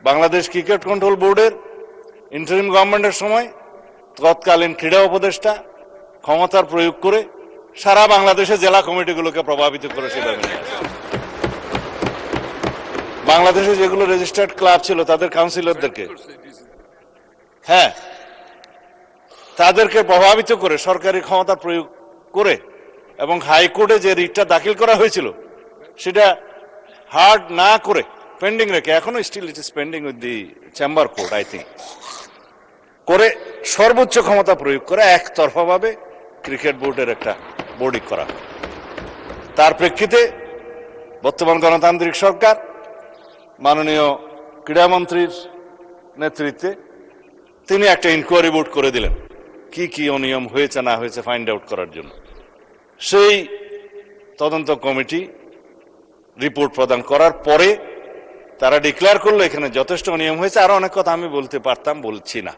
Bangladesh cricket control বোর্ডের interim গভর্নমেন্টের সময় তৎকালীন ক্রীড়া উপদেষ্টা ক্ষমতার প্রয়োগ করে সারা বাংলাদেশে জেলা কমিটিগুলোকে প্রভাবিত করে সেভাবে নিয়ে আসে। বাংলাদেশে যেগুলো রেজিস্টার্ড ক্লাব ছিল তাদের কাউন্সিলরদেরকে তাদেরকে প্রভাবিত করে সরকারি ক্ষমতা প্রয়োগ করে এবং হাইকোর্টে যে রিটটা দাখিল করা হয়েছিল সেটা হার্ড না করে পেন্ডিং রেখে, এখনো still it is pending with the chamber court I think, করে সর্বোচ্চ ক্ষমতা প্রয়োগ করে একতরফাভাবে ক্রিকেট বোর্ডের একটা বোর্ডিং করা। তার প্রেক্ষিতে বর্তমান গণতান্ত্রিক সরকার মাননীয় ক্রীড়ামন্ত্রীর নেতৃত্বে তিনি একটা ইনকোয়ারি বোর্ড করে দিলেন কি কি অনিয়ম হয়েছে না হয়েছে ফাইন্ড আউট করার জন্য। সেই তদন্ত কমিটি রিপোর্ট প্রদান করার পরে তারা ডিক্লেয়ার করলো এখানে যথেষ্ট অনিয়ম হয়েছে, আরো অনেক কথা আমি বলতে পারতাম, বলছি না।